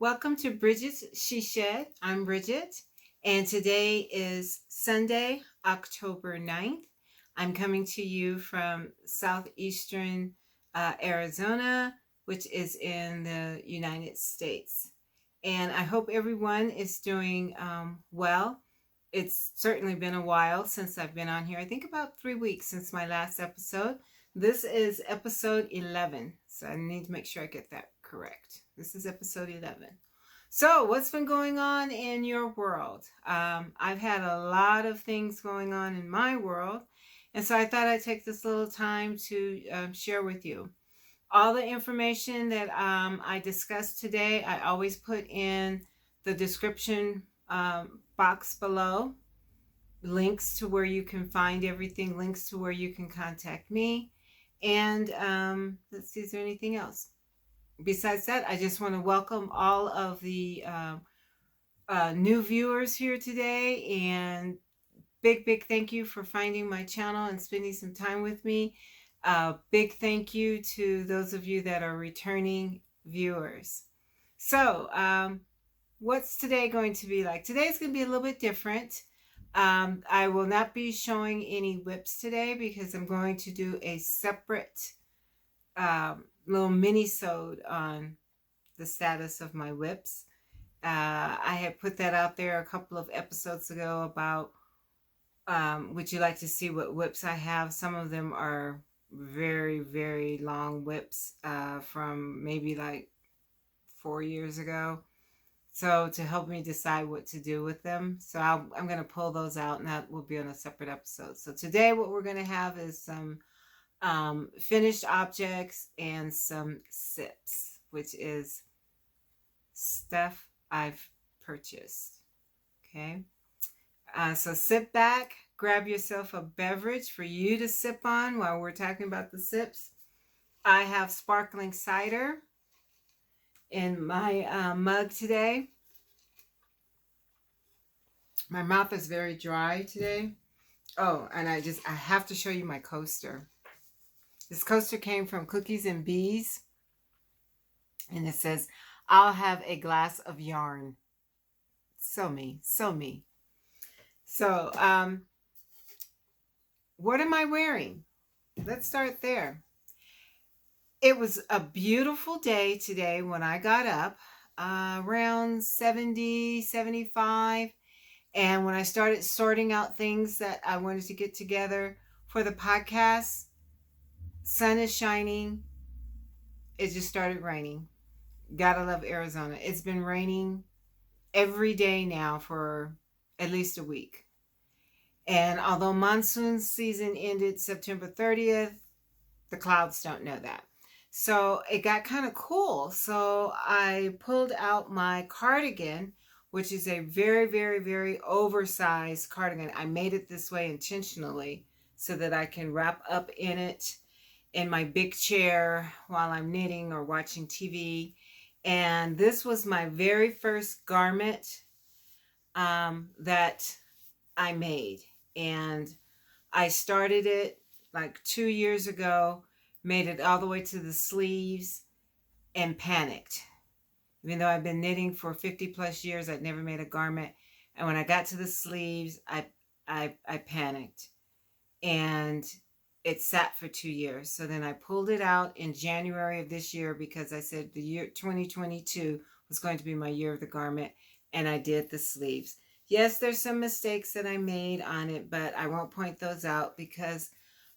Welcome to Bridget's She Shed. I'm Brigitte, and today is Sunday, October 9th. I'm coming to you from southeastern Arizona, which is in the United States. And I hope everyone is doing well. It's certainly been a while since I've been on here. I think about 3 weeks since my last episode. This is episode 11, so I need to make sure I get that correct. This is episode 11. So what's been going on in your world? I've had a lot of things going on in my world, and so I thought I'd take this little time to share with you. All the information that I discussed today, I always put in the description box below. Links to where you can find everything, links to where you can contact me. And let's see, is there anything else? Besides that, I just want to welcome all of the new viewers here today, and big thank you for finding my channel and spending some time with me. Big thank you to those of you that are returning viewers. So what's today going to be like? Today's going to be a little bit different. I will not be showing any whips today because I'm going to do a separate little mini-sode on the status of my whips. I had put that out there a couple of episodes ago about would you like to see what whips I have. Some of them are very long whips from maybe like 4 years ago. So to help me decide what to do with them. So I'm going to pull those out, and that will be on a separate episode. So today what we're going to have is some finished objects and some sips, which is stuff I've purchased. Okay. So sit back, grab yourself a beverage for you to sip on while we're talking about the sips. I have sparkling cider in my mug today. My mouth is very dry today. Oh, and I have to show you my coaster. This coaster came from Cookies and Bees, and it says, "I'll have a glass of yarn." So me, so me. So, what am I wearing? Let's start there. It was a beautiful day today when I got up, around 70, 75. And when I started sorting out things that I wanted to get together for the podcast, sun is shining. It just started raining. Gotta love Arizona. It's been raining every day now for at least a week. And although monsoon season ended September 30th, the clouds don't know that. So it got kind of cool. So I pulled out my cardigan, which is a very oversized cardigan. I made it this way intentionally so that I can wrap up in it in my big chair while I'm knitting or watching TV. And this was my very first garment that I made. And I started it like 2 years ago, made it all the way to the sleeves, and panicked. Even though I've been knitting for 50 plus years, I'd never made a garment. And when I got to the sleeves, I panicked. And it sat for 2 years. So then I pulled it out in January of this year because I said the year 2022 was going to be my year of the garment. And I did the sleeves. Yes, there's some mistakes that I made on it, but I won't point those out because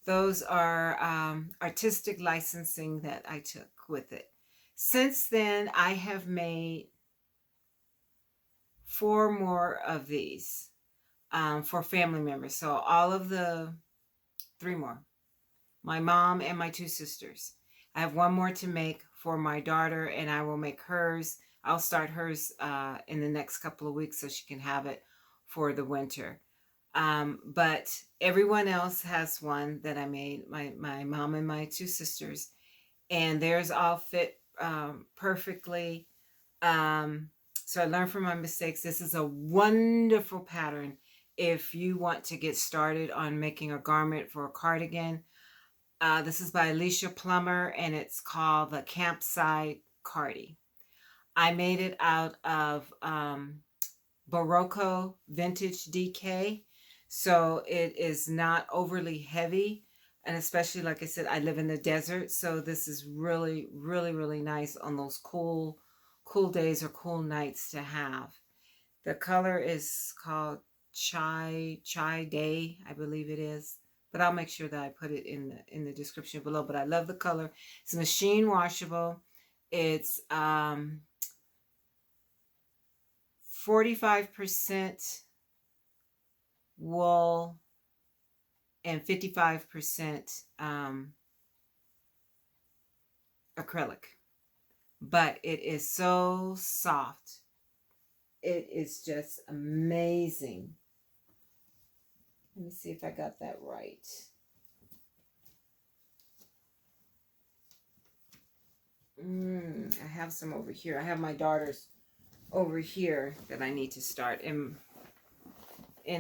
those are artistic licensing that I took with it. Since then, I have made 4 more of these for family members. So all of the 3 more. My mom and my 2 sisters. I have 1 more to make for my daughter, and I will make hers. I'll start hers in the next couple of weeks so she can have it for the winter. But everyone else has one that I made, my mom and my 2 sisters, and theirs all fit perfectly. So I learned from my mistakes. This is a wonderful pattern if you want to get started on making a garment for a cardigan. This is by Alicia Plummer, and it's called the Campside Cardi. I made it out of Barocco Vintage DK. So it is not overly heavy. And especially, like I said, I live in the desert. So this is really, really, really nice on those cool days or cool nights to have. The color is called Chai Day, I believe it is. But I'll make sure that I put it in the description below. But I love the color. It's machine washable. It's 45% wool and 55% acrylic. But it is so soft. It is just amazing. Let me see if I got that right. I have some over here. I have my daughter's over here that I need to start in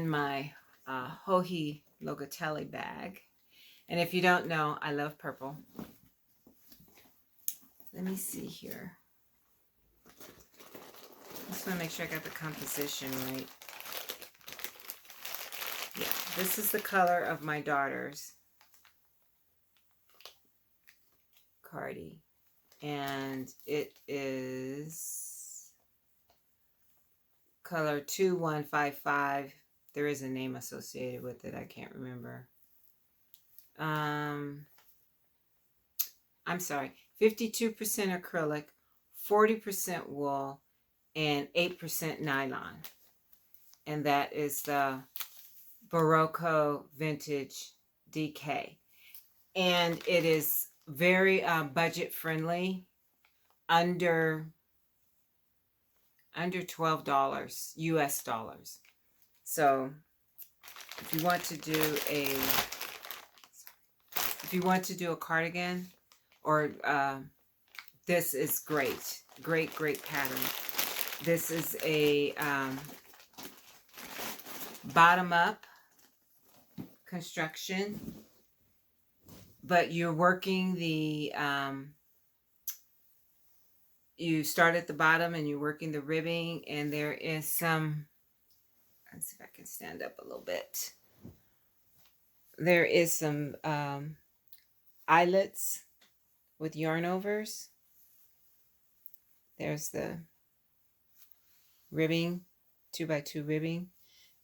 my Hobbii Locatelli bag. And if you don't know, I love purple. Let me see here. I just want to make sure I got the composition right. Yeah, this is the color of my daughter's Cardi. And it is color 2155. There is a name associated with it. I can't remember. I'm sorry. 52% acrylic, 40% wool, and 8% nylon. And that is the Barocco Vintage DK. And it is very budget friendly, under $12 US dollars. So if you want to do a cardigan, or this is great pattern. This is a bottom up construction, but you're working the you start at the bottom and you're working the ribbing, and there is some, let's see if I can stand up a little bit. There is some eyelets with yarn overs. There's the ribbing, 2x2 ribbing.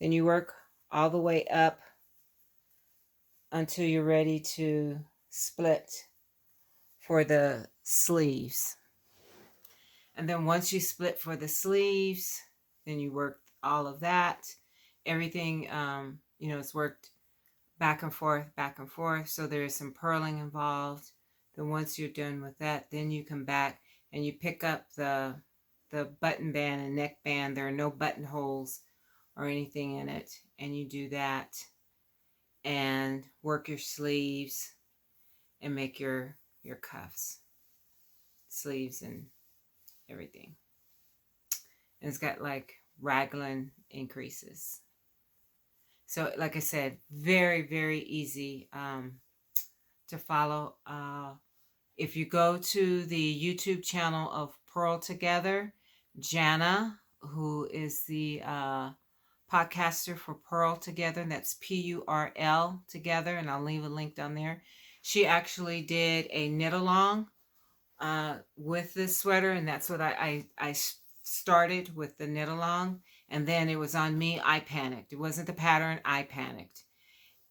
Then you work all the way up until you're ready to split for the sleeves. And then once you split for the sleeves, then you work all of that. Everything, you know, it's worked back and forth. So there is some purling involved. Then once you're done with that, then you come back and you pick up the button band and neck band. There are no buttonholes or anything in it. And you do that and work your sleeves and make your cuffs, sleeves, and everything. And it's got like raglan increases. So like I said, very, very easy to follow. If you go to the YouTube channel of Purl Together, Jana, who is the podcaster for Purl Together, and that's P-U-R-L Together, and I'll leave a link down there. She actually did a knit along with this sweater, and that's what I started with, the knit along, and then it was on me. I panicked. It wasn't the pattern. I panicked,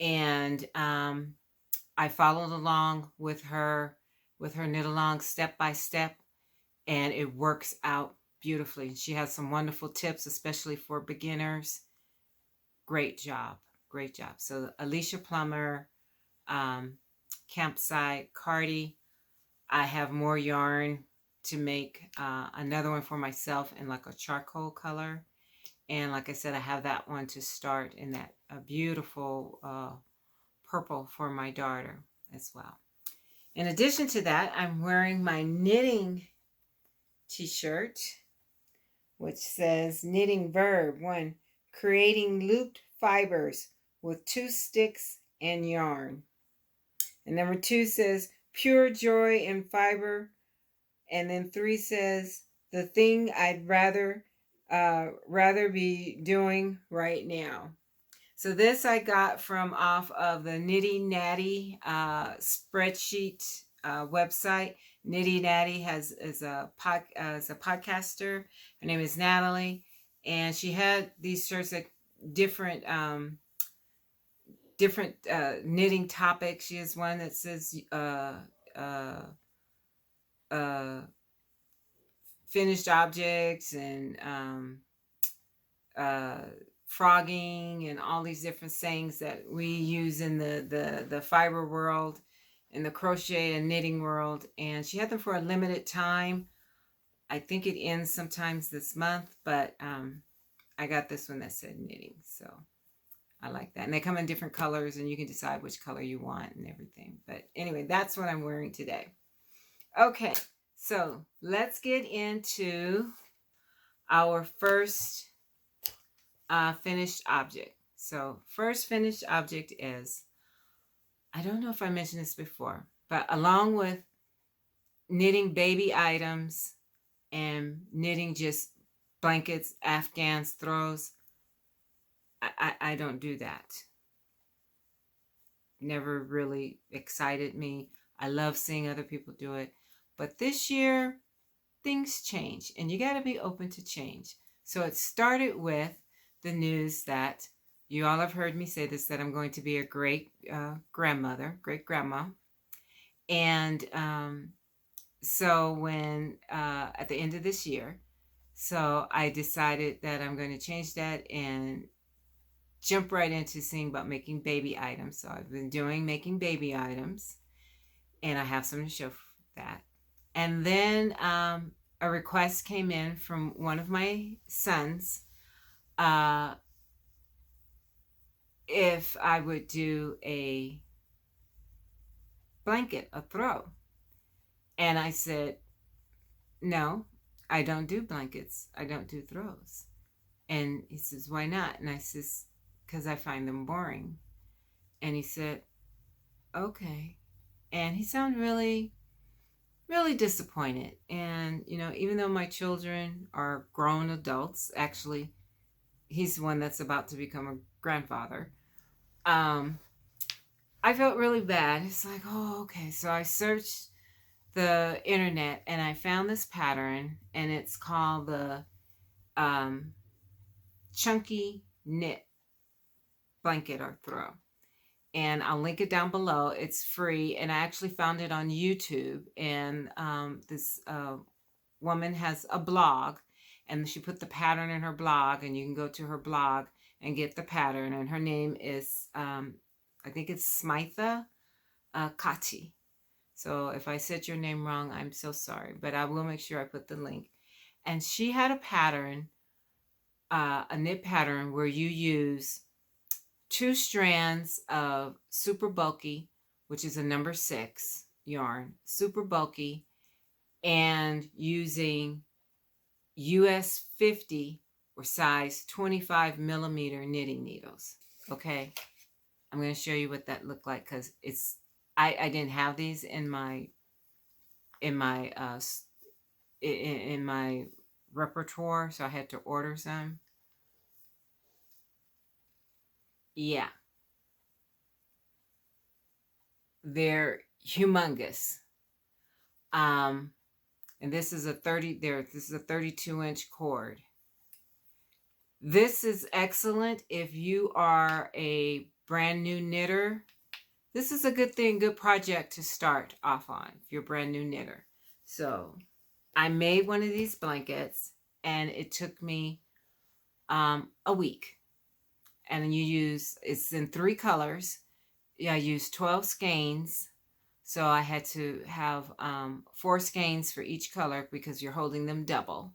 and I followed along with her knit along step by step, and it works out beautifully. She has some wonderful tips, especially for beginners. Great job. So Alicia, Plummer, Campside, Cardi. I have more yarn to make another one for myself in like a charcoal color. And like I said, I have that one to start in that beautiful purple for my daughter as well. In addition to that, I'm wearing my knitting t-shirt, which says knitting verb 1, creating looped fibers with 2 sticks and yarn. And number 2 says pure joy in fiber. And then 3 says the thing I'd rather be doing right now. So this I got from off of the Knitty Natty spreadsheet website. Knitty Natty is a podcaster. Her name is Natalie, and she had these shirts at different knitting topics. She has one that says uh, finished objects and frogging and all these different sayings that we use in the fiber world, in the crochet and knitting world. And she had them for a limited time. I think it ends sometimes this month, but I got this one that said knitting, so I like that. And they come in different colors, and you can decide which color you want and everything. But anyway, that's what I'm wearing today. Okay, so let's get into our first finished object. So first finished object is, I don't know if I mentioned this before, but along with knitting baby items and knitting just blankets, afghans, throws, I don't do that. Never really excited me. I love seeing other people do it. But this year, things change, and you got to be open to change. So it started with the news that you all have heard me say this, that I'm going to be a great grandmother, great grandma. And so when at the end of this year, so I decided that I'm going to change that and jump right into seeing about making baby items. So I've been making baby items, and I have some to show for that. And then a request came in from one of my sons if I would do a blanket, a throw. And I said, no, I don't do blankets. I don't do throws. And he says, why not? And I says, because I find them boring. And he said, okay. And he sounded really, really disappointed. And, you know, even though my children are grown adults, actually, he's the one that's about to become a grandfather. I felt really bad. It's like, oh, okay. So I searched the internet and I found this pattern, and it's called the Chunky Knit Blanket or Throw. And I'll link it down below. It's free, and I actually found it on YouTube. And this woman has a blog, and she put the pattern in her blog, and you can go to her blog and get the pattern. And her name is, I think it's Smitha Katti. So if I said your name wrong, I'm so sorry, but I will make sure I put the link. And she had a pattern, a knit pattern where you use 2 strands of super bulky, which is a number 6 yarn, super bulky, and using US 50 or size 25 millimeter knitting needles. Okay, I'm going to show you what that looked like, because it's I didn't have these in my repertoire, so I had to order some. Yeah, they're humongous. And this is a 32-inch cord. This is excellent if you are a brand new knitter. This is a good thing, good project to start off on if you're a brand new knitter. So I made one of these blankets, and it took me a week. And it's in 3 colors. Yeah, I used 12 skeins. So I had to have 4 skeins for each color because you're holding them double.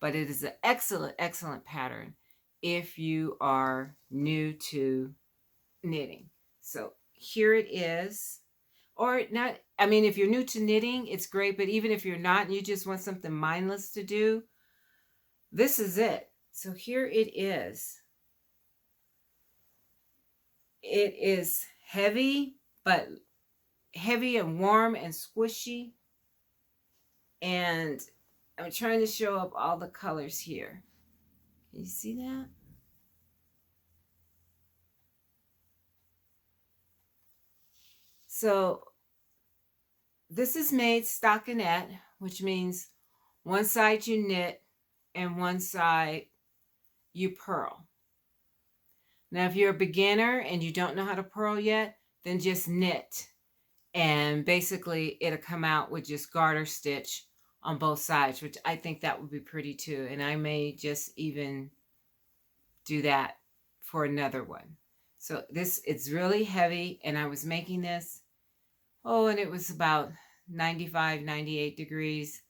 But it is an excellent, excellent pattern if you are new to knitting. So here it is. Or not, I mean, if you're new to knitting, it's great. But even if you're not and you just want something mindless to do, this is it. So here it is. It is heavy, but heavy and warm and squishy. And I'm trying to show up all the colors here. Can you see that? So this is made stockinette, which means one side you knit and one side you purl. Now, if you're a beginner and you don't know how to purl yet, then just knit. And basically, it'll come out with just garter stitch on both sides, which I think that would be pretty too. And I may just even do that for another one. So it's really heavy, and I was making this, and it was about 95, 98 degrees.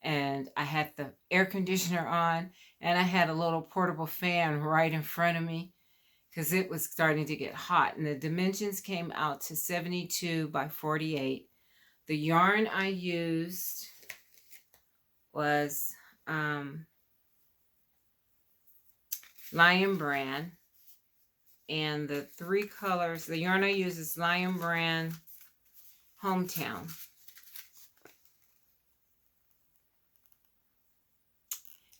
And I had the air conditioner on, and I had a little portable fan right in front of me because it was starting to get hot. And the dimensions came out to 72 by 48. The yarn I used was Lion Brand. And the three colors, the yarn I use is Lion Brand Hometown.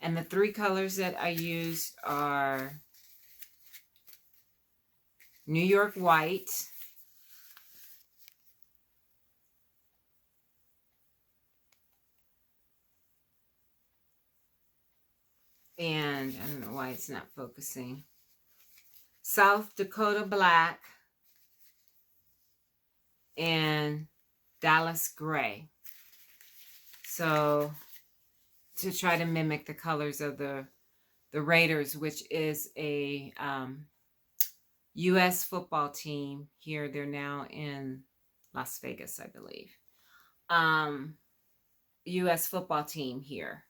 And the three colors that I used are New York White, and I don't know why it's not focusing, South Dakota Black, and Dallas Gray. So to try to mimic the colors of the Raiders, which is a U.S. football team here. They're now in Las Vegas, I believe. U.S. football team here.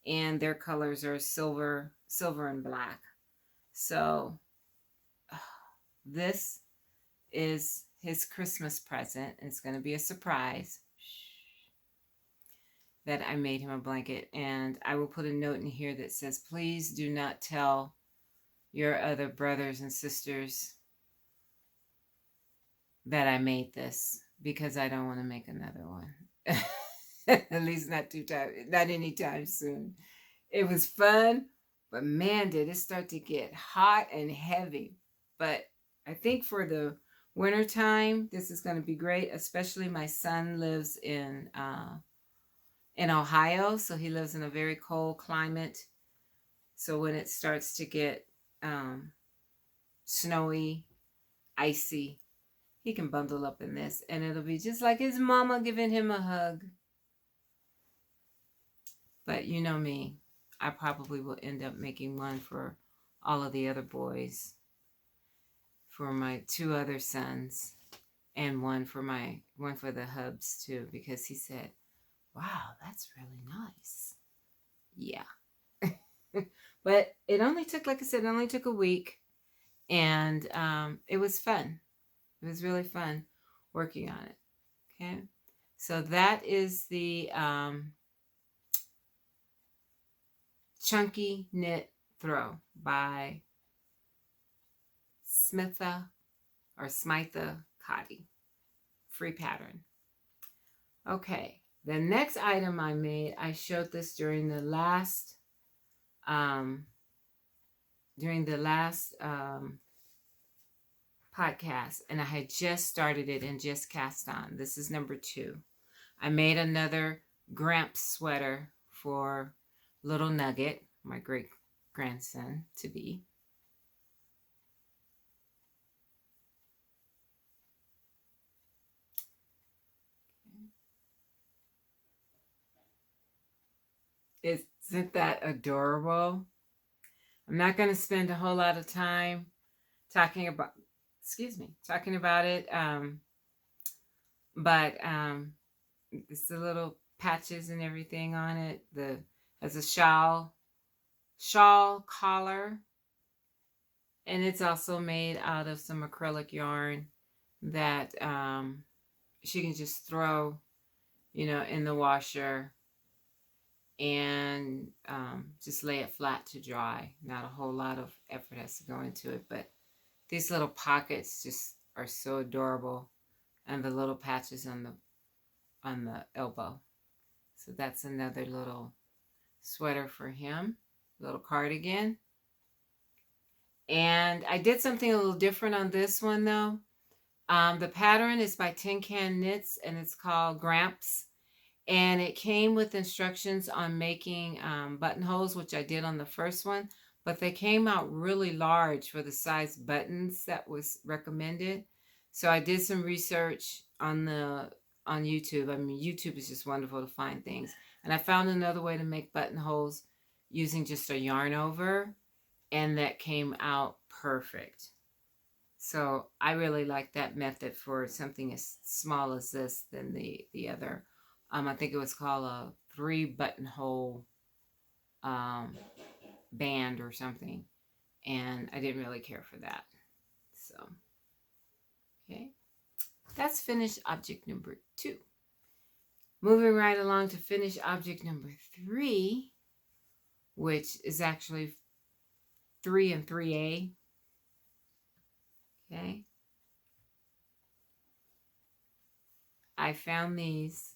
And their colors are silver and black. So this is his Christmas present. It's going to be a surprise that I made him a blanket. And I will put a note in here that says, please do not tell your other brothers and sisters that I made this, because I don't want to make another one. At least not anytime soon. It was fun, but man, did it start to get hot and heavy. But I think for the winter time, this is going to be great. Especially my son lives in Ohio, so he lives in a very cold climate. So when it starts to get snowy, icy, he can bundle up in this, and it'll be just like his mama giving him a hug. But you know me, I probably will end up making one for all of the other boys, for my two other sons, and one for the hubs too, because he said, wow, that's really nice. Yeah. But it only took, like I said, it only took a week, and it was fun. It was really fun working on it. Okay. So that is the Chunky Knit Throw by Smitha Katti. Free pattern. Okay. The next item I made, I showed this during the last podcast, and I had just started it and just cast on. This is number 2. I made another Gramps sweater for Little Nugget, my great grandson to be. Isn't that adorable? I'm not going to spend a whole lot of time talking about it. But it's the little patches and everything on it. Has a shawl collar, and it's also made out of some acrylic yarn that she can just throw, in the washer and just lay it flat to dry. Not a whole lot of effort has to go into it, but these little pockets just are so adorable, and the little patches on the elbow. So that's another little sweater for him, little cardigan. And I did something a little different on this one though. The pattern is by Tin Can Knits and it's called Gramps. And it came with instructions on making buttonholes, which I did on the first one, but they came out really large for the size buttons that was recommended. So I did some research on YouTube. I mean, YouTube is just wonderful to find things. And I found another way to make buttonholes using just a yarn over, and that came out perfect. So I really like that method for something as small as this than the other. I think it was called a 3 buttonhole band or something. And I didn't really care for that. So, okay. That's finished object number 2. Moving right along to finish object number 3, which is actually 3 and 3A. Okay. I found these.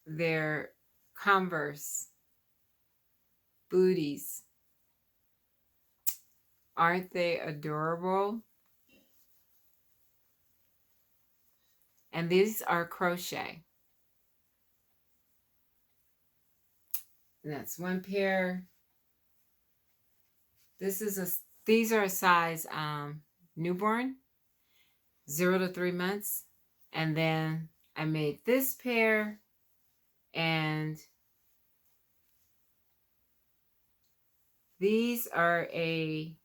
They're Converse Booties. Aren't they adorable? And these are crochet. And that's one pair. These are a size newborn, 0 to 3 months. And then I made this pair, and these are a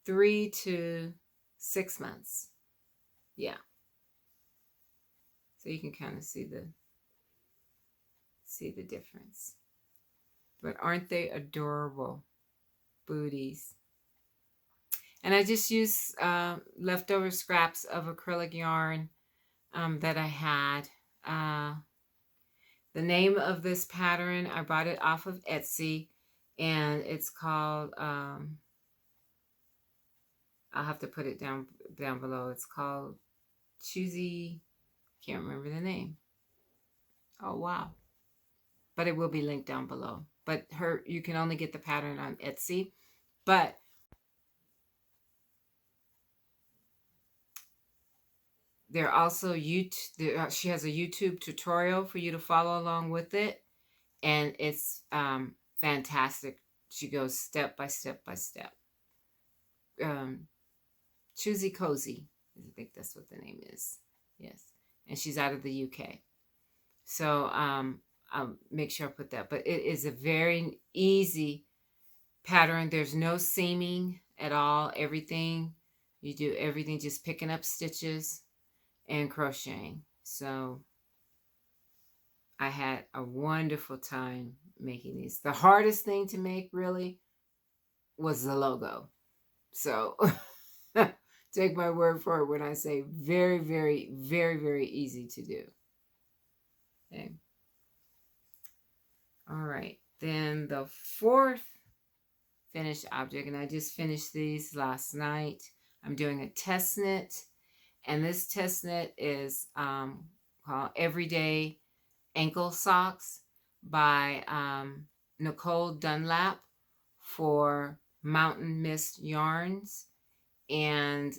3 to 6 months. Yeah. So you can kind of see the difference. But aren't they adorable booties? And I just used leftover scraps of acrylic yarn that I had. The name of this pattern, I bought it off of Etsy, and it's called, I'll have to put it down below. It's called Choosy. Can't remember the name. Oh, wow. But it will be linked down below. But you can only get the pattern on Etsy. But there also she has a YouTube tutorial for you to follow along with it, and it's fantastic. She goes step by step by step. Choosy Cozy, I think that's what the name is. Yes, and she's out of the UK. So I'll make sure I put that. But it is a very easy pattern. There's no seaming at all. Everything you do, everything just picking up stitches and crocheting. So I had a wonderful time making these. The hardest thing to make really was the logo. So take my word for it when I say very, very, very, very easy to do. Okay. All right. Then the 4th finished object, and I just finished these last night. I'm doing a test knit. And this test knit is called Everyday Ankle Socks by Nicole Dunlap for Mountain Mist Yarns. And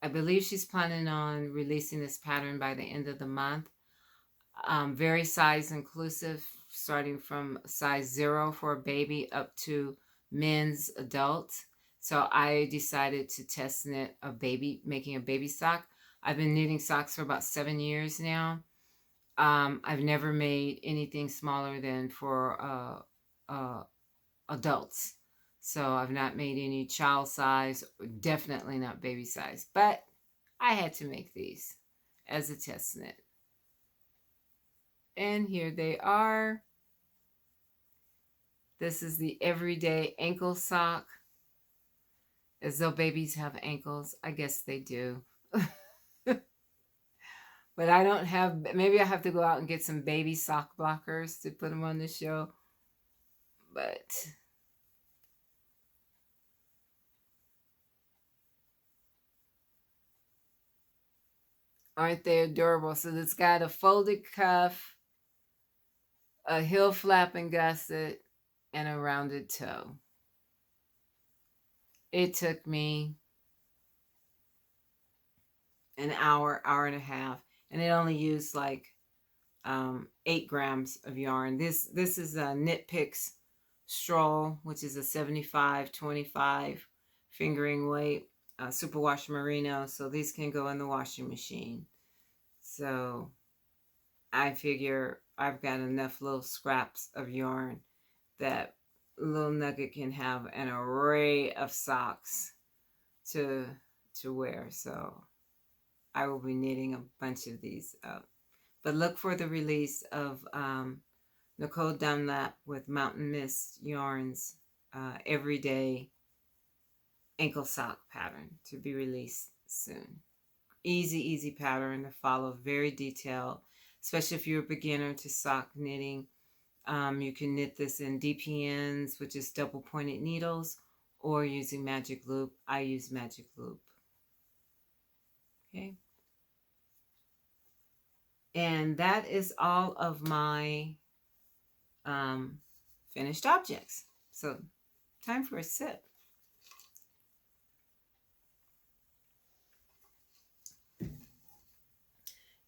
I believe she's planning on releasing this pattern by the end of the month. Very size inclusive, starting from size 0 for a baby up to men's adult. So I decided to test knit making a baby sock. I've been knitting socks for about 7 years now. I've never made anything smaller than for adults. So I've not made any child size, definitely not baby size. But I had to make these as a test knit. And here they are. This is the Everyday Ankle Sock. As though babies have ankles. I guess they do. But I don't have, maybe I have to go out and get some baby sock blockers to put them on the show. But Aren't they adorable? So it's got a folded cuff, a heel flap and gusset, and a rounded toe. It took me an hour, hour and a half, and it only used like 8 grams of yarn. This is a Knit Picks Stroll, which is a 75-25 fingering weight superwash merino. So these can go in the washing machine. So I figure I've got enough little scraps of yarn that little nugget can have an array of socks to wear. So I will be knitting a bunch of these up. But look for the release of Nicole Dunlap with Mountain Mist Yarns everyday ankle sock pattern to be released soon. Easy pattern to follow, very detailed, especially if you're a beginner to sock knitting. You can knit this in DPNs, which is double pointed needles, or using magic loop. I use magic loop. Okay. And that is all of my finished objects. So time for a sip.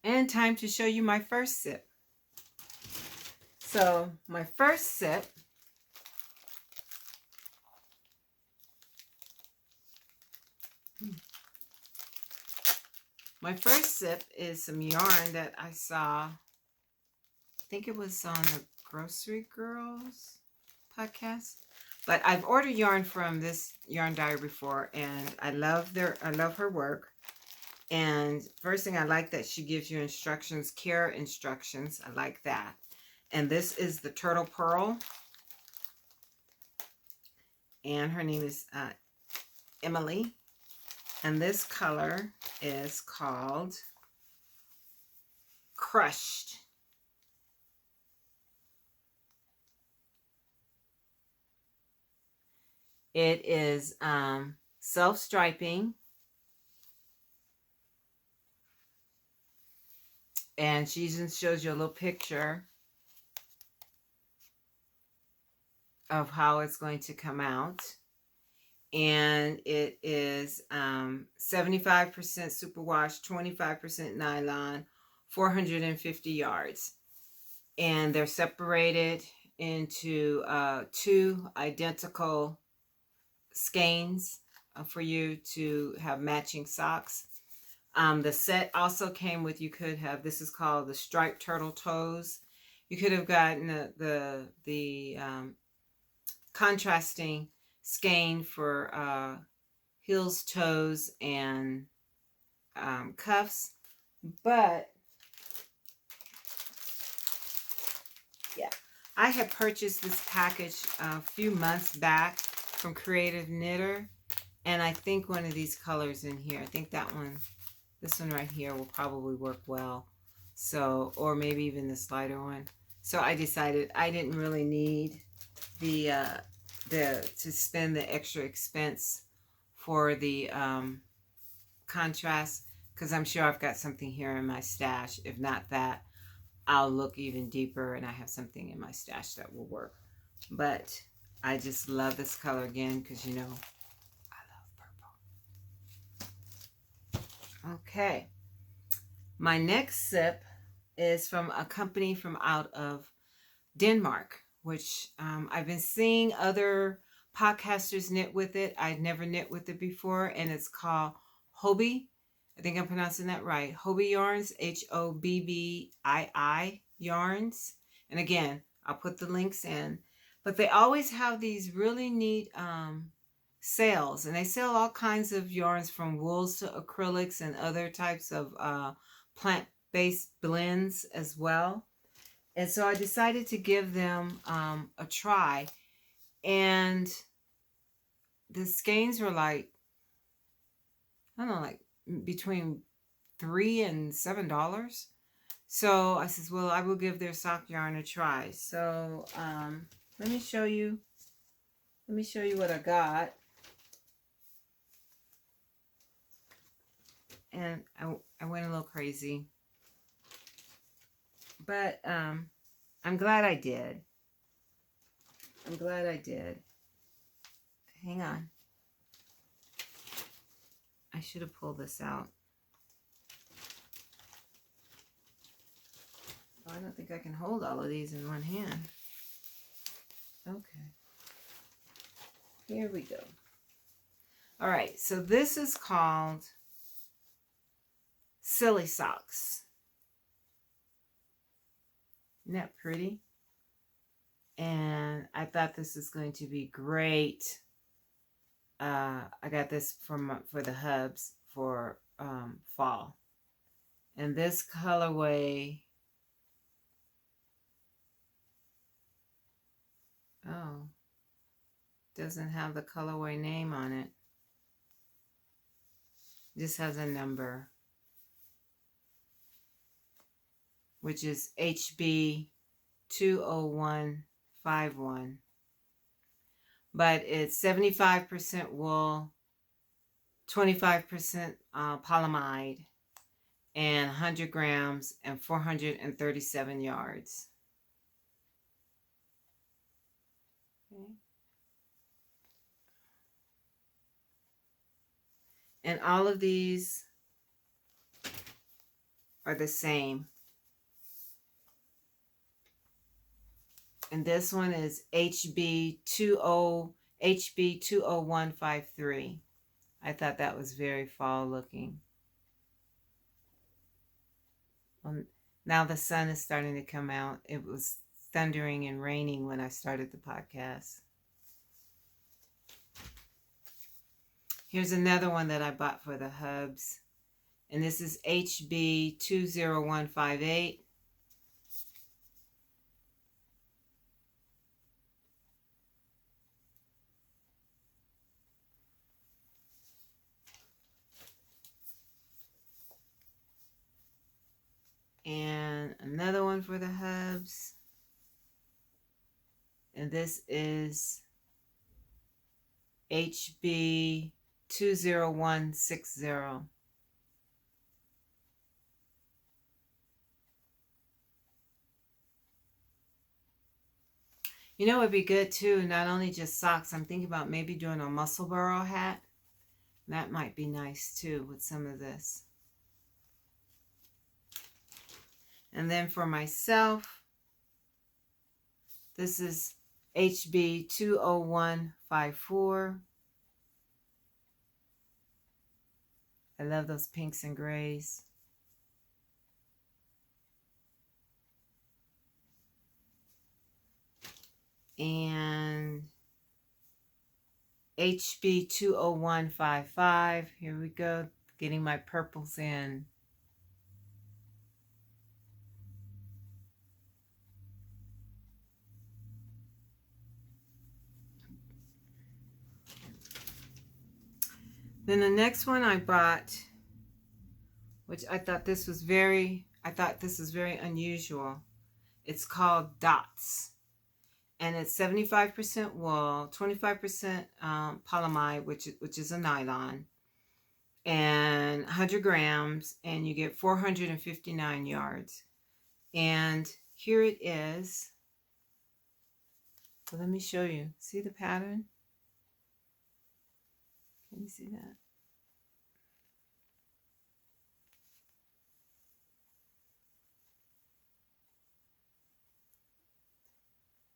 And time to show you my first sip. So my first sip is some yarn that I saw. I think it was on the Grocery Girls podcast. But I've ordered yarn from this yarn diary before, and I love her work. And first thing I like that she gives you instructions, care instructions. I like that. And this is the Turtlepurl. And her name is Emily. And this color is called Crushed. It is self-striping. And she even shows you a little picture of how it's going to come out. And it is 75% superwash, 25% nylon, 450 yards. And they're separated into 2 identical skeins for you to have matching socks. The set also came with, you could have, this is called the striped turtle toes. You could have gotten the contrasting skein for heels, toes, and cuffs. But yeah, I had purchased this package a few months back from Creative Knitter, and I think one of these colors in here, I think that one, this one right here will probably work well. So, or maybe even this lighter one. So I decided I didn't really need to spend the extra expense for the contrast, because I'm sure I've got something here in my stash. If not that, I'll look even deeper and I have something in my stash that will work. But I just love this color again because, you know, I love purple. Okay. My next sip is from a company from out of Denmark, which I've been seeing other podcasters knit with it. I'd never knit with it before, and it's called Hobie. I think I'm pronouncing that right. Hobie Yarns, Hobbii Yarns. And again, I'll put the links in. But they always have these really neat sales, and they sell all kinds of yarns from wools to acrylics and other types of plant-based blends as well. And so I decided to give them a try. And the skeins were like, I don't know, like between $3 and $7. So I says, well, I will give their sock yarn a try. So let me show you what I got. And I went a little crazy. crazy. But I'm glad I did. I'm glad I did. Hang on. I should have pulled this out. Oh, I don't think I can hold all of these in one hand. Okay. Here we go. All right, so this is called Silly Socks. Isn't that pretty? And I thought this was going to be great. I got this for the hubs for fall. And this colorway, oh, doesn't have the colorway name on it. Just has a number, which is HB 20151. But it's 75% wool, 25% polyamide, and 100 grams and 437 yards. Okay. And all of these are the same. And this one is HB 20153. I thought that was very fall looking. Well, now the sun is starting to come out. It was thundering and raining when I started the podcast. Here's another one that I bought for the hubs. And this is HB 20158. And another one for the hubs. And this is HB 20160. You know, it'd be good too, not only just socks. I'm thinking about maybe doing a Musselburgh hat. That might be nice too with some of this. And then for myself, this is HB 20154. I love those pinks and grays. And HB 20155. Here we go, getting my purples in. Then the next one I bought, which I thought this was very unusual. It's called Dots. And it's 75% wool, 25% polyamide, which is a nylon, and 100 grams, and you get 459 yards. And here it is. So let me show you. See the pattern? Can you see that?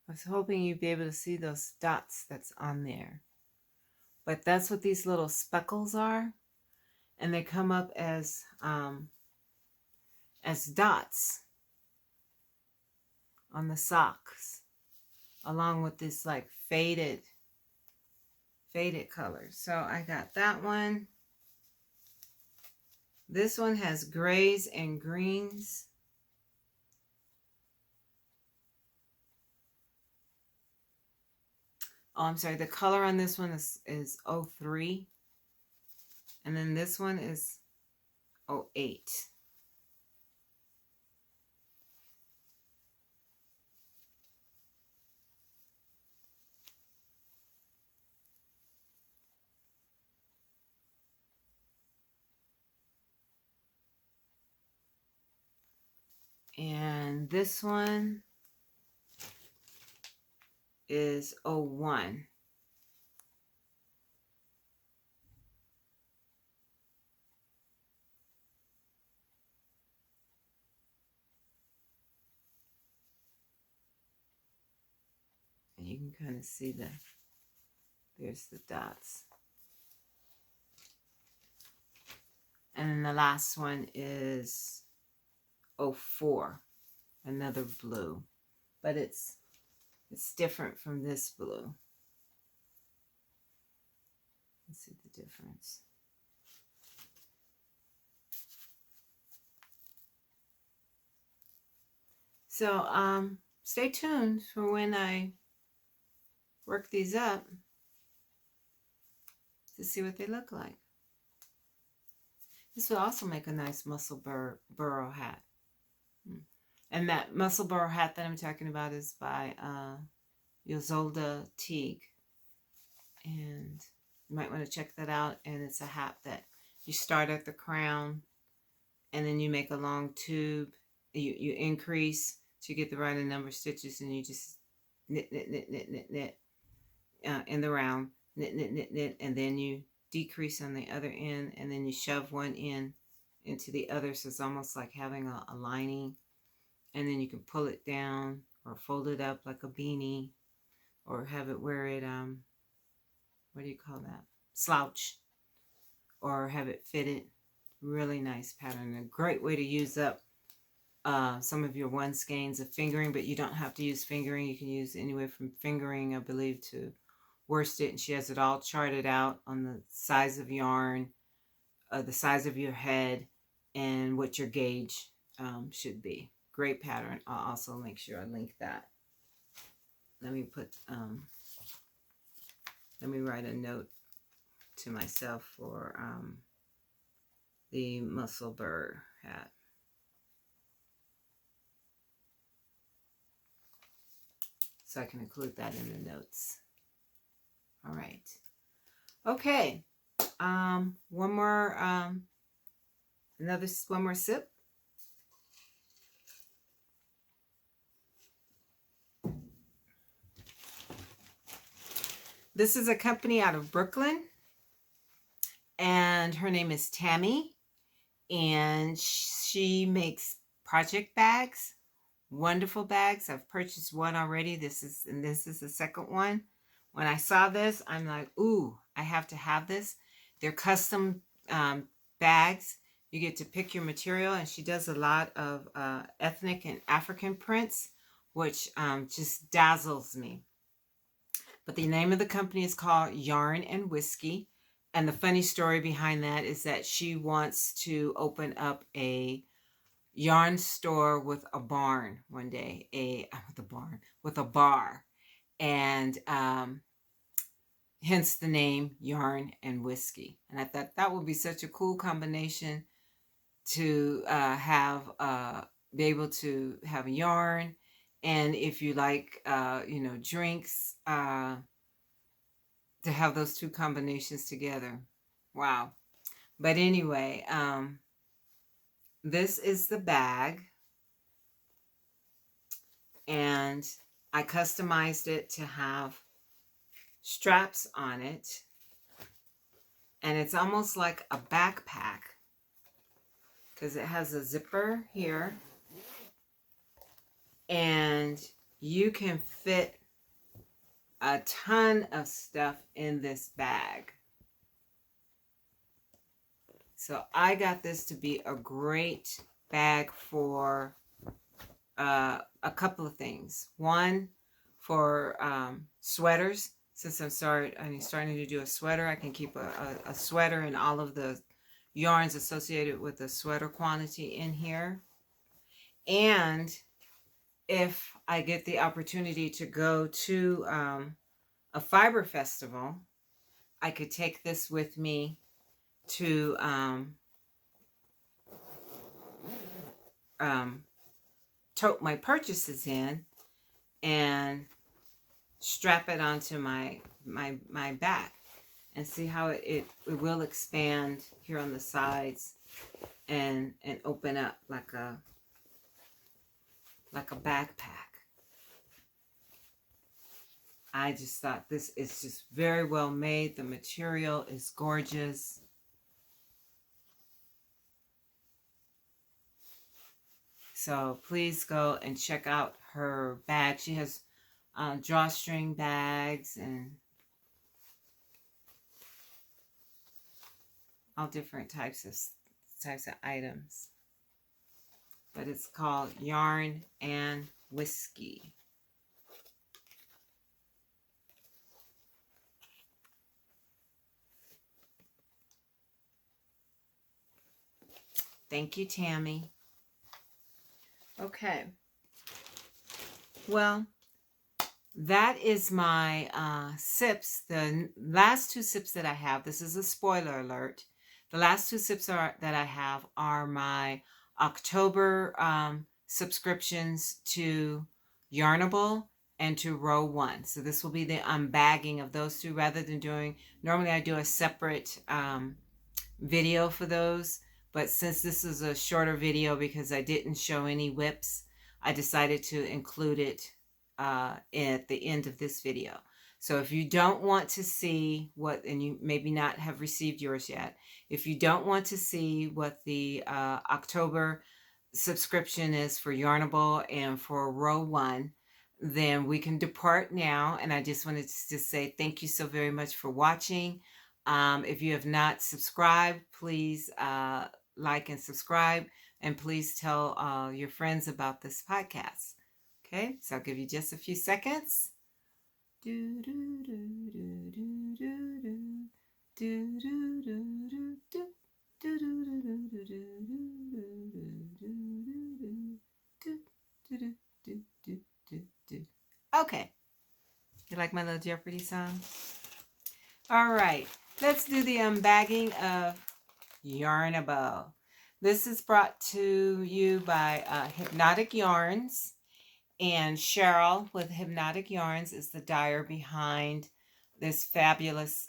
I was hoping you'd be able to see those dots that's on there. But that's what these little speckles are. And they come up as dots on the socks, along with this like faded color. So I got that one. This one has grays and greens. Oh, I'm sorry. The color on this one is 03. And then this one is 08. And this one is 01. And you can kind of see there's the dots. And then the last one is 04, another blue, but it's different from this blue. Let's see the difference. So stay tuned for when I work these up to see what they look like. This will also make a nice Musselburgh hat. And that Musselburgh hat that I'm talking about is by Ysolda Teague. And you might want to check that out. And it's a hat that you start at the crown and then you make a long tube. You increase to get the right number of stitches, and you just knit in the round, knit, and then you decrease on the other end, and then you shove one end into the other, so it's almost like having a lining, and then you can pull it down or fold it up like a beanie, or have it wear it what do you call that, slouch, or have it fitted. Really nice pattern, a great way to use up some of your one skeins of fingering, but you don't have to use fingering. You can use anywhere from fingering, I believe, to worsted, and she has it all charted out on the size of yarn, the size of your head, and what your gauge should be. Great pattern. I'll also make sure I link that. Let me put, let me write a note to myself for the Musselburgh hat. So I can include that in the notes. All right. Okay. One more sip. This is a company out of Brooklyn, and her name is Tammy, and she makes project bags. Wonderful bags. I've purchased one already. This is the second one. When I saw this, I'm like, ooh, I have to have this. They're custom bags. You get to pick your material, and she does a lot of ethnic and African prints, which just dazzles me. But the name of the company is called Yarn&Whiskey. And the funny story behind that is that she wants to open up a yarn store with a barn one day, with a bar, and hence the name Yarn&Whiskey. And I thought that would be such a cool combination to be able to have yarn, and if you like drinks, to have those two combinations together. Wow. But anyway, this is the bag, and I customized it to have straps on it, and it's almost like a backpack because it has a zipper here, and you can fit a ton of stuff in this bag. So I got this to be a great bag for a couple of things. One, for sweaters. Since I'm starting to do a sweater, I can keep a sweater and all of the yarns associated with the sweater quantity in here. And if I get the opportunity to go to a fiber festival, I could take this with me to tote my purchases in and strap it onto my back, and see how it will expand here on the sides and open up like a like a backpack. I just thought this is just very well made. The material is gorgeous. So please go and check out her bag. She has drawstring bags and all different types of items. But it's called Yarn and Whiskey. Thank you, Tammy. Okay. Well, that is my sips. The last two sips that I have, this is a spoiler alert. The last two sips that I have are my October subscriptions to Yarnable and to Row 1. So this will be the unbagging of those two rather than doing, normally I do a separate video for those. But since this is a shorter video because I didn't show any whips, I decided to include it at the end of this video. So if you don't want to see what, and you maybe not have received yours yet, if you don't want to see what the October subscription is for Yarnable and for Row 1, then we can depart now. And I just wanted to just say thank you so very much for watching. If you have not subscribed, please like and subscribe, and please tell your friends about this podcast. Okay, so I'll give you just a few seconds. Okay, you like my little Jeopardy song? All right, let's do the unbagging of Yarnable. This is brought to you by Hypnotic Yarns, and Cheryl with Hypnotic Yarns is the dyer behind this fabulous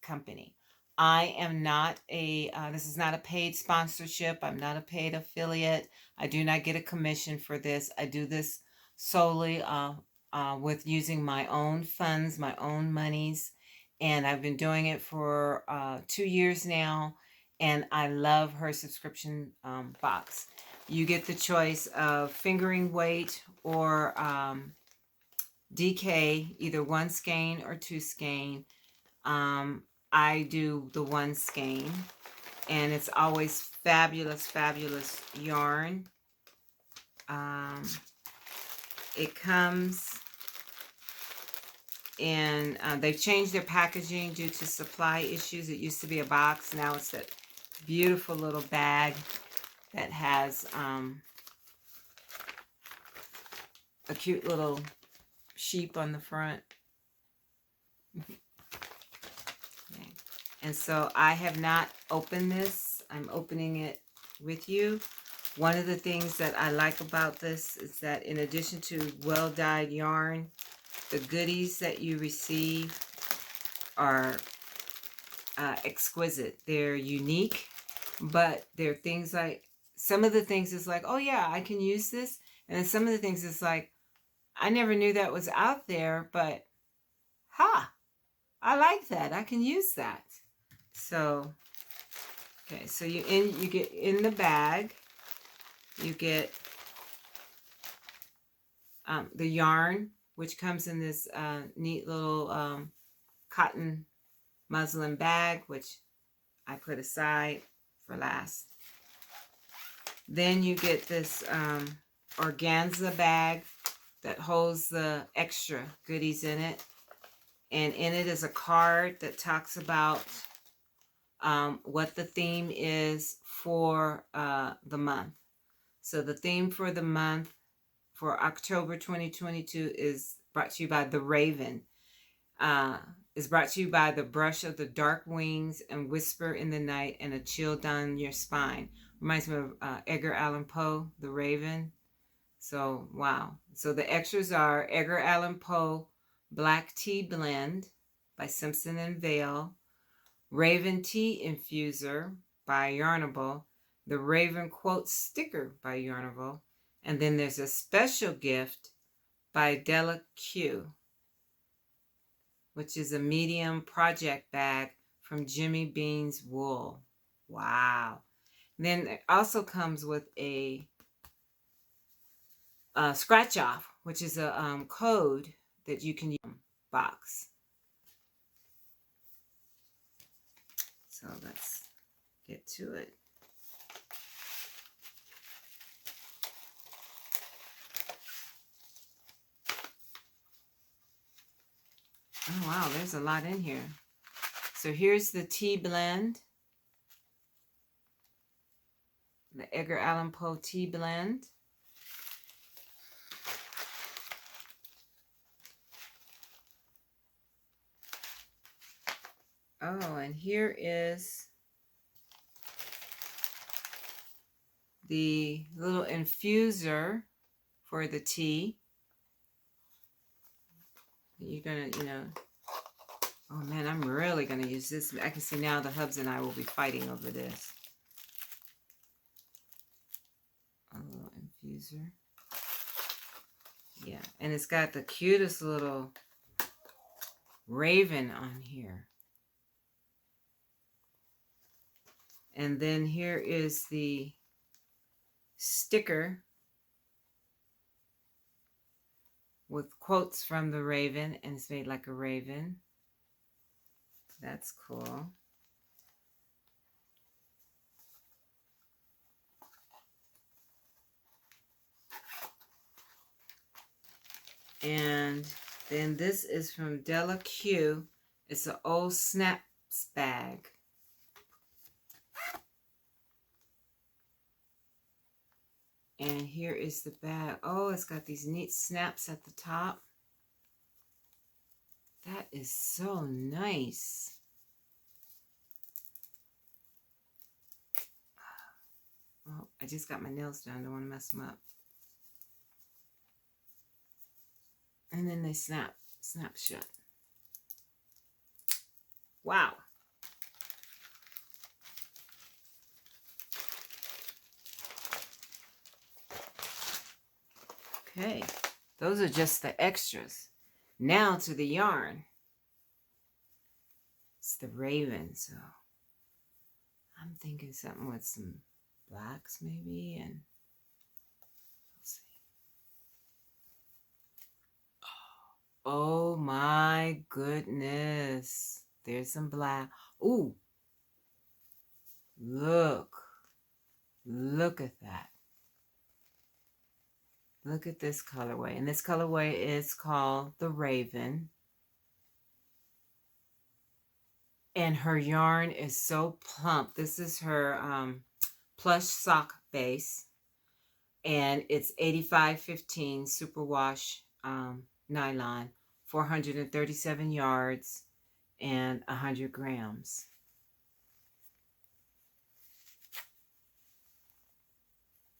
company. I am not a, this is not a paid sponsorship. I'm not a paid affiliate. I do not get a commission for this. I do this solely with using my own funds, my own monies. And I've been doing it for 2 years now. And I love her subscription box. You get the choice of fingering weight or DK, either 1 skein or 2 skein. I do the 1 skein, and it's always fabulous, fabulous yarn. It comes in, they've changed their packaging due to supply issues. It used to be a box, now it's that beautiful little bag that has a cute little sheep on the front. Okay. And so I have not opened this. I'm opening it with you. One of the things that I like about this is that in addition to well-dyed yarn, the goodies that you receive are exquisite. They're unique, but they're things like, some of the things is like, oh yeah, I can use this. And then some of the things is like, I never knew that was out there, but I like that. I can use that. So, okay, so you get in the bag, you get the yarn, which comes in this neat little cotton muslin bag, which I put aside for last. Then you get this organza bag that holds the extra goodies in it. And in it is a card that talks about what the theme is for the month. So the theme for the month for October 2022 is brought to you by The Raven. Is brought to you by the brush of the dark wings and whisper in the night and a chill down your spine. Reminds me of Edgar Allan Poe, The Raven. So, wow. So the extras are Edgar Allan Poe Black Tea Blend by Simpson and Vale, Raven Tea Infuser by Yarnable, the Raven Quote Sticker by Yarnable, And then there's a special gift by Della Q, which is a medium project bag from Jimmy Bean's Wool. Wow. Then it also comes with a scratch off, which is a code that you can use in the box. So let's get to it. Oh wow, there's a lot in here. So here's the tea blend. The Edgar Allan Poe tea blend. Oh, and here is the little infuser for the tea. You're gonna, oh man, I'm really gonna use this. I can see now the hubs and I will be fighting over this. A little infuser. Yeah, and it's got the cutest little raven on here. And then here is the sticker with quotes from the raven, and it's made like a raven. That's cool. And then this is from Della Q. It's an old snaps bag. And here is the bag. Oh, it's got these neat snaps at the top. That is so nice. Oh, I just got my nails done. I don't want to mess them up. And then they snap shut. Wow. Okay, those are just the extras. Now to the yarn. It's the raven, so I'm thinking something with some blacks maybe, and let's see. Oh my goodness. There's some black. Ooh. Look at that. Look at this colorway. And this colorway is called the Raven. And her yarn is so plump. This is her plush sock base. And it's 8515 superwash nylon, 437 yards, and 100 grams.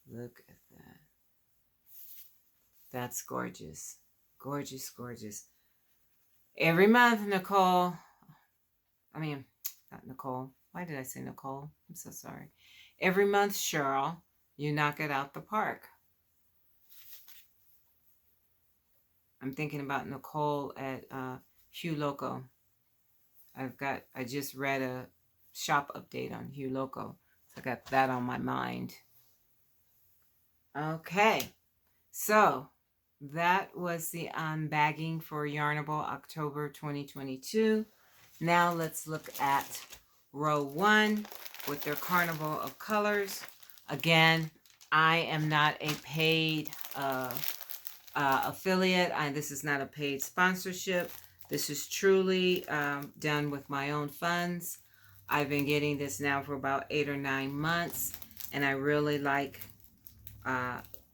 Look at that. That's gorgeous. Gorgeous, gorgeous. Every month, Nicole. I mean, not Nicole. Why did I say Nicole? I'm so sorry. Every month, Cheryl, you knock it out the park. I'm thinking about Nicole at Hue Loco. I just read a shop update on Hue Loco. So I got that on my mind. Okay. So that was the unbagging for Yarnable October 2022. Now let's look at row 1 with their Carnival of colors. Again, I am not a paid affiliate. This is not a paid sponsorship. This is truly done with my own funds. I've been getting this now for about 8 or 9 months, and I really like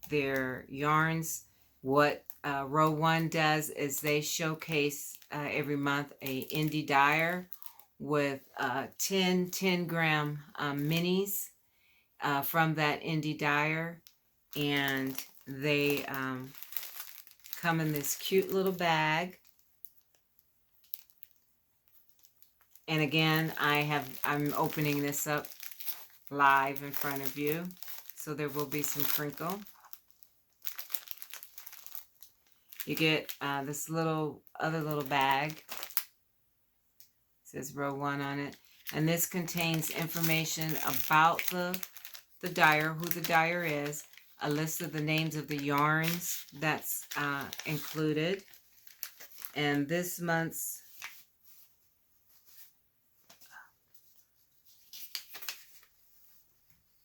their yarns. What row 1 does is they showcase every month a indie dyer with 10 gram minis from that indie dyer, and they come in this cute little bag. And again, I'm opening this up live in front of you, so there will be some crinkle. You get this other little bag. It says row 1 on it. And this contains information about the dyer, who the dyer is, a list of the names of the yarns that's included. And this month's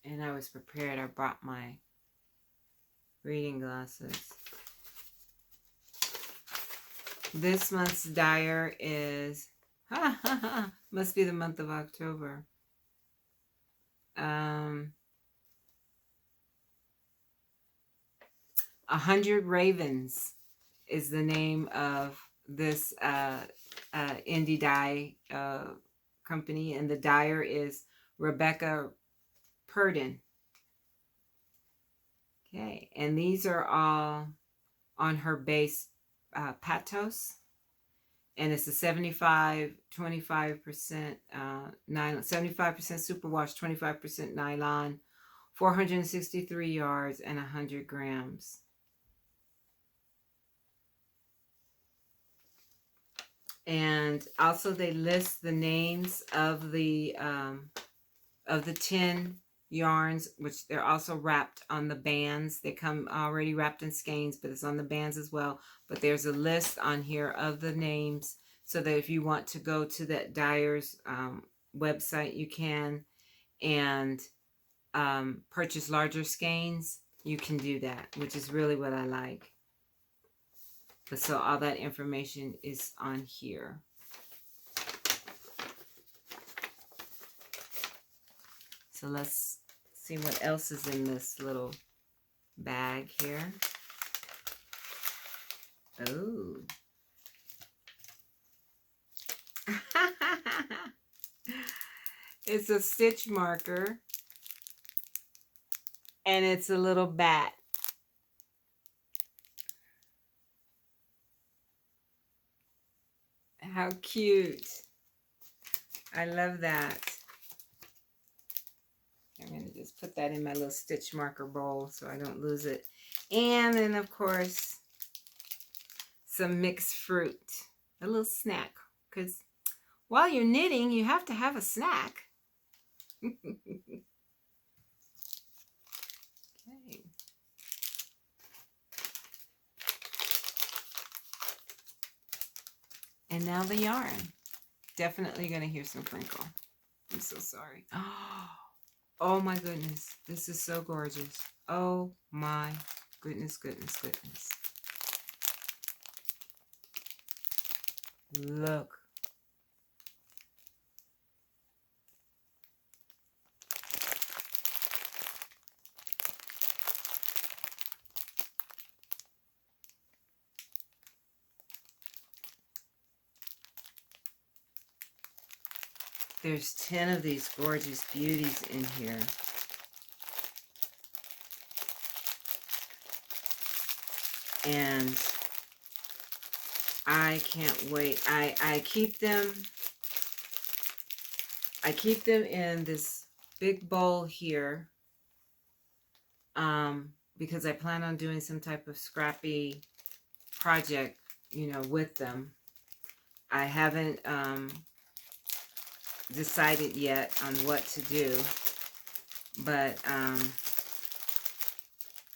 and I was prepared. I brought my reading glasses. This month's dyer is, must be the month of October. 100 Ravens is the name of this indie dye company, and the dyer is Rebecca Purdon. Okay, and these are all on her base Patos, and it's a 25% nylon, 75% superwash, 25% nylon, 463 yards, and 100 grams. And also they list the names of the 10 yarns, which they're also wrapped on the bands. They come already wrapped in skeins, but it's on the bands as well. But there's a list on here of the names, so that if you want to go to that dyer's website, you can, and purchase larger skeins, you can do that, which is really what I like. But so all that information is on here. So let's see what else is in this little bag here. Oh. It's a stitch marker. And it's a little bat. How cute. I love that. I'm going to just put that in my little stitch marker bowl so I don't lose it. And then, of course, some mixed fruit. A little snack. Because while you're knitting, you have to have a snack. Okay. And now the yarn. Definitely going to hear some crinkle. I'm so sorry. Oh my goodness. This is so gorgeous. Oh my goodness, goodness, goodness. Look. There's 10 of these gorgeous beauties in here. And I can't wait. I keep them in this big bowl here because I plan on doing some type of scrappy project, you know, with them. I haven't decided yet on what to do, but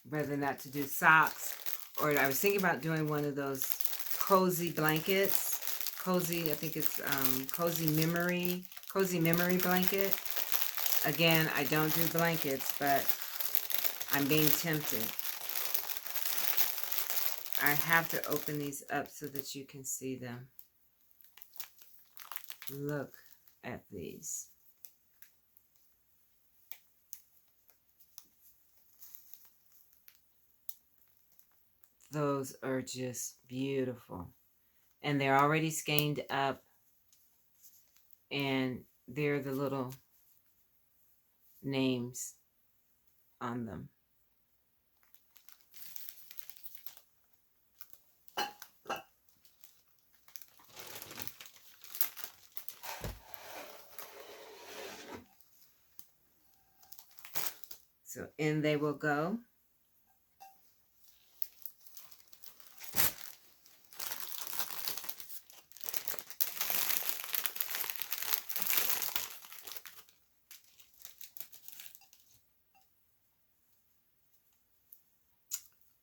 whether or not to do socks, or I was thinking about doing one of those cozy blankets. Cozy, I think it's cozy memory blanket. Again, I don't do blankets, but I'm being tempted. I have to open these up so that you can see them. Look at these. Those are just beautiful. And they're already skeined up. And they're the little names on them. So in they will go.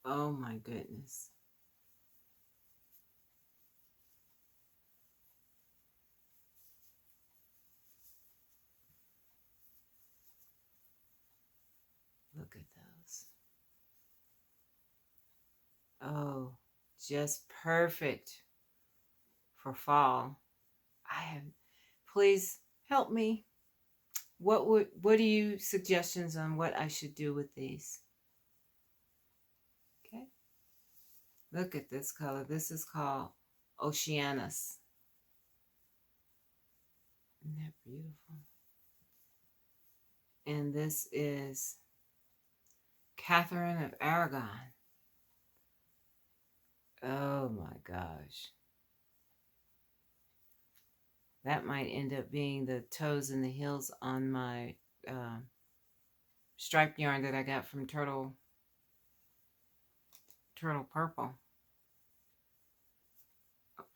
Oh my goodness. Look at those. Oh, just perfect for fall. Please help me. What are you suggestions on what I should do with these? Okay. Look at this color. This is called Oceanus. Isn't that beautiful? And this is Catherine of Aragon. Oh my gosh. That might end up being the toes and the heels on my striped yarn that I got from Turtlepurl.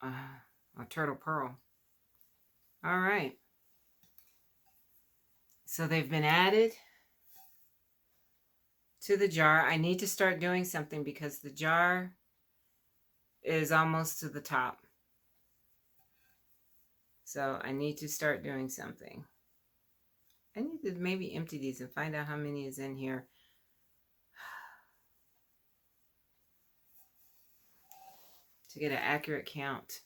Or Turtlepurl. All right. So they've been added to the jar. I need to start doing something because the jar is almost to the top. So I need to start doing something. I need to maybe empty these and find out how many is in here. To get an accurate count.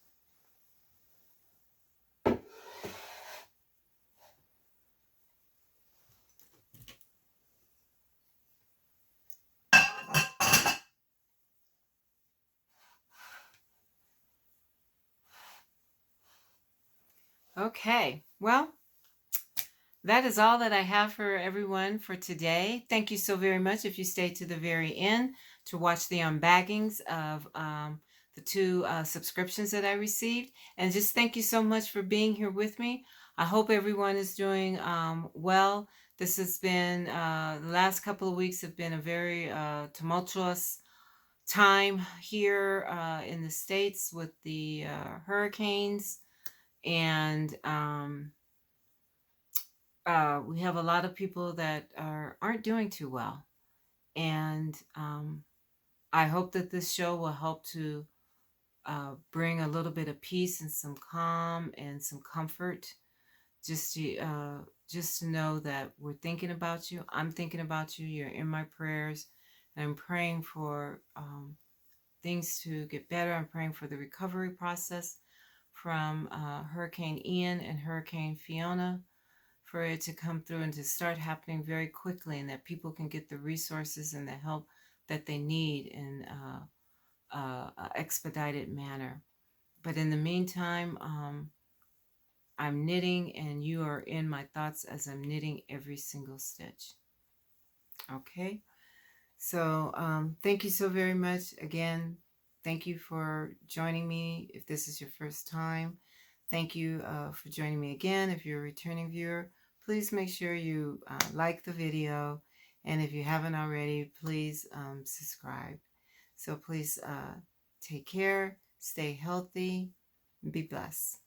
Okay, well, that is all that I have for everyone for today. Thank you so very much if you stayed to the very end to watch the unbaggings of the 2 subscriptions that I received. And just thank you so much for being here with me. I hope everyone is doing well. This has been, the last couple of weeks have been a very tumultuous time here in the States with the hurricanes. And we have a lot of people that aren't doing too well. And I hope that this show will help to bring a little bit of peace and some calm and some comfort. Just to know that we're thinking about you. I'm thinking about you. You're in my prayers. And I'm praying for things to get better. I'm praying for the recovery process from Hurricane Ian and Hurricane Fiona, for it to come through and to start happening very quickly, and that people can get the resources and the help that they need in an expedited manner. But in the meantime, I'm knitting, and you are in my thoughts as I'm knitting every single stitch. Okay, so thank you so very much. Again, thank you for joining me if this is your first time. Thank you for joining me again. If you're a returning viewer, please make sure you like the video. And if you haven't already, please subscribe. So please take care, stay healthy, and be blessed.